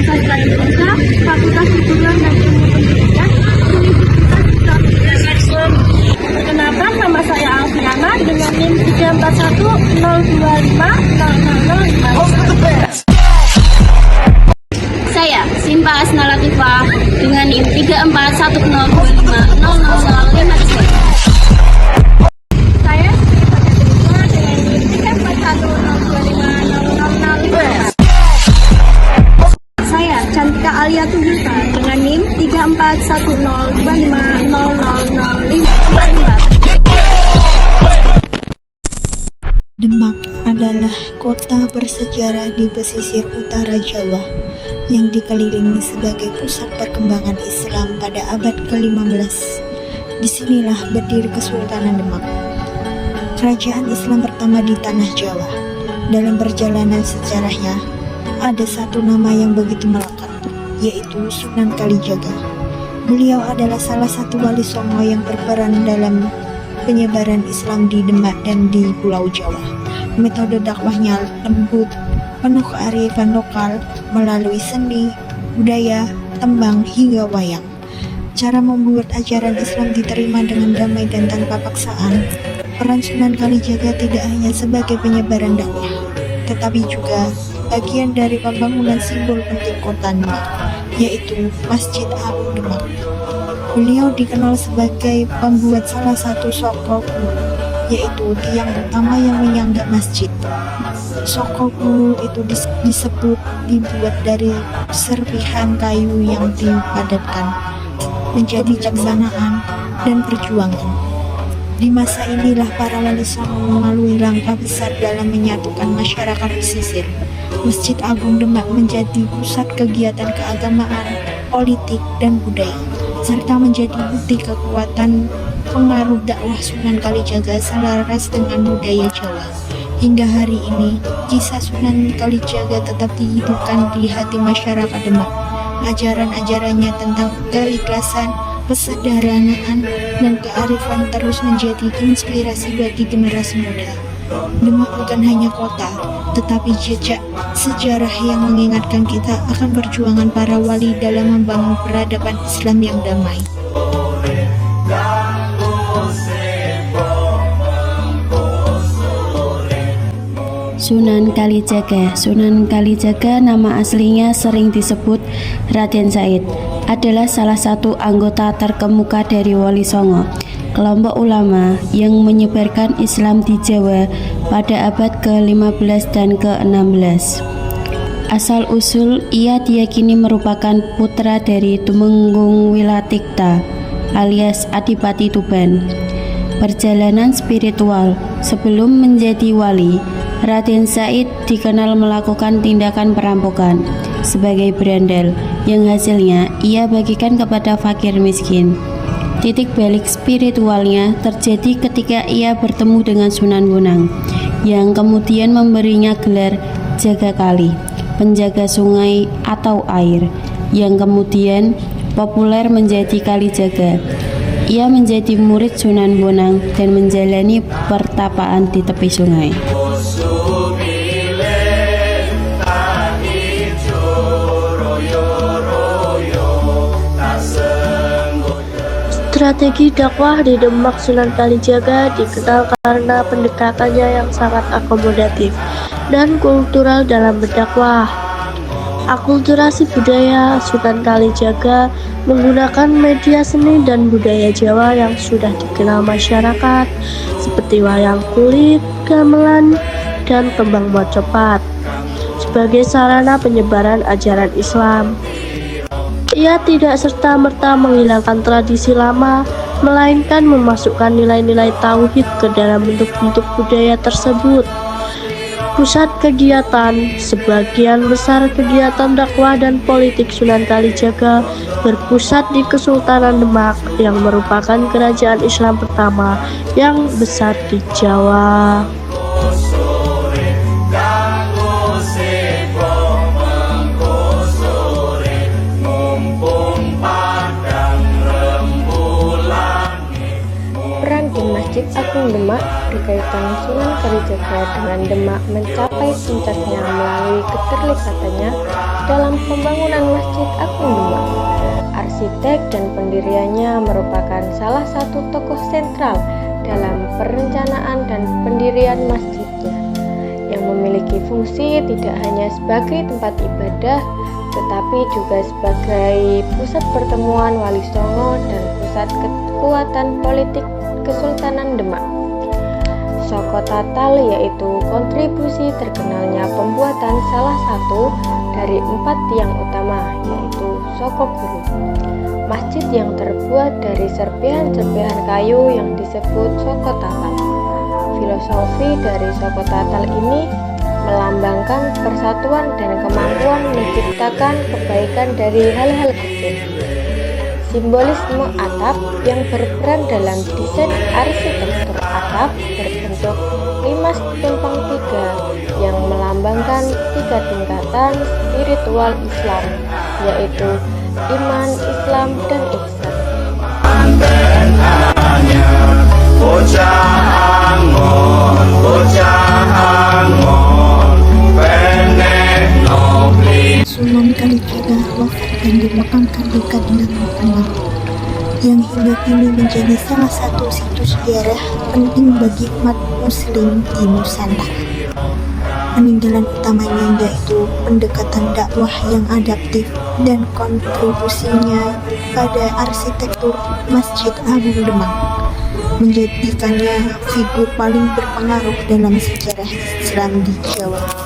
Sastra Indonesia, Fakultas Hukum dan Ilmu Pendidikan, Universitas Islam Indonesia. Perkenalkan, nama saya Alfiana dengan NIM 34102500005. Saya Sinta Asna Latifah dengan NIM 34102500005. Saya Sri Fatia dengan NIM 34102500005. Saya Cantika Alia Tujuta dengan NIM 34102500005. Demak adalah kota bersejarah di pesisir utara Jawa yang dikelilingi sebagai pusat perkembangan Islam pada abad ke-15. Disinilah berdiri Kesultanan Demak, kerajaan Islam pertama di tanah Jawa. Dalam perjalanan sejarahnya, ada satu nama yang begitu melekat, yaitu Sunan Kalijaga. Beliau adalah salah satu wali songo yang berperan dalam penyebaran Islam di Demak dan di Pulau Jawa. Metode dakwahnya lembut, penuh kearifan lokal melalui seni, budaya, tembang, hingga wayang. Cara membuat ajaran Islam diterima dengan damai dan tanpa paksaan. Peran Sunan Kalijaga tidak hanya sebagai penyebaran dakwah, tetapi juga bagian dari pembangunan simbol penting kota Demak, yaitu Masjid Agung Demak. Beliau dikenal sebagai pembuat salah satu soko kuno, yaitu tiang utama yang menyangga masjid. Soko kuno itu disebut dibuat dari serpihan kayu yang dipadatkan menjadi caksanaan dan perjuangan. Di masa inilah para wali songo melalui langkah besar dalam menyatukan masyarakat pesisir. Masjid Agung Demak menjadi pusat kegiatan keagamaan, politik, dan budaya, serta menjadi bukti kekuatan pengaruh dakwah Sunan Kalijaga selaras dengan budaya Jawa. Hingga hari ini, kisah Sunan Kalijaga tetap dihidupkan di hati masyarakat Demak. Ajaran-ajarannya tentang keikhlasan, kesederhanaan, dan kearifan terus menjadi inspirasi bagi generasi muda. Demak bukan hanya kota, tetapi jejak sejarah yang mengingatkan kita akan perjuangan para wali dalam membangun peradaban Islam yang damai. Sunan Kalijaga. Sunan Kalijaga, nama aslinya sering disebut Raden Said, adalah salah satu anggota terkemuka dari Wali Songo, kelompok ulama yang menyebarkan Islam di Jawa pada abad ke-15 dan ke-16. Asal-usul ia diyakini merupakan putra dari Tumenggung Wilatikta alias Adipati Tuban. Perjalanan spiritual. Sebelum menjadi wali, Raden Said dikenal melakukan tindakan perampokan sebagai berandal yang hasilnya ia bagikan kepada fakir miskin. Titik balik spiritualnya terjadi ketika ia bertemu dengan Sunan Bonang yang kemudian memberinya gelar jaga kali, penjaga sungai atau air, yang kemudian populer menjadi Kalijaga. Ia menjadi murid Sunan Bonang dan menjalani pertapaan di tepi sungai. Strategi dakwah di Demak Sunan Kalijaga dikenal karena pendekatannya yang sangat akomodatif dan kultural dalam berdakwah. Akulturasi budaya. Sunan Kalijaga menggunakan media seni dan budaya Jawa yang sudah dikenal masyarakat seperti wayang kulit, gamelan, dan kembang mocopat sebagai sarana penyebaran ajaran Islam. Ia tidak serta-merta menghilangkan tradisi lama, melainkan memasukkan nilai-nilai tauhid ke dalam bentuk-bentuk budaya tersebut. Pusat kegiatan. Sebagian besar kegiatan dakwah dan politik Sunan Kalijaga berpusat di Kesultanan Demak yang merupakan kerajaan Islam pertama yang besar di Jawa. Masjid Agung Demak berkaitan Sunan Kalijaga dengan Demak mencapai puncaknya melalui keterlibatannya dalam pembangunan Masjid Agung Demak. Arsitek dan pendiriannya merupakan salah satu tokoh sentral dalam perencanaan dan pendirian masjidnya, yang memiliki fungsi tidak hanya sebagai tempat ibadah, tetapi juga sebagai pusat pertemuan Wali Songo dan pusat kekuatan politik Kesultanan Demak. Soko Tatal yaitu kontribusi terkenalnya pembuatan salah satu dari 4 tiang utama, yaitu Soko Guru. Masjid yang terbuat dari serpihan-serpihan kayu yang disebut Soko Tatal. Filosofi dari Soko Tatal ini melambangkan persatuan dan kemampuan menciptakan kebaikan dari hal-hal kecil. Simbolisme atap yang berperan dalam desain arsitektur atap berbentuk 5×3 yang melambangkan 3 tingkatan spiritual Islam, yaitu iman, Islam, dan ihsan. Sunan Kalijaga wafat dan dimakamkan di Kadinangan Demak, yang hingga kini menjadi salah satu situs sejarah penting bagi umat muslim di Nusantara. Peninggalan utamanya yaitu pendekatan dakwah yang adaptif dan kontribusinya pada arsitektur Masjid Agung Demak menjadikannya figur paling berpengaruh dalam sejarah Islam di Jawa.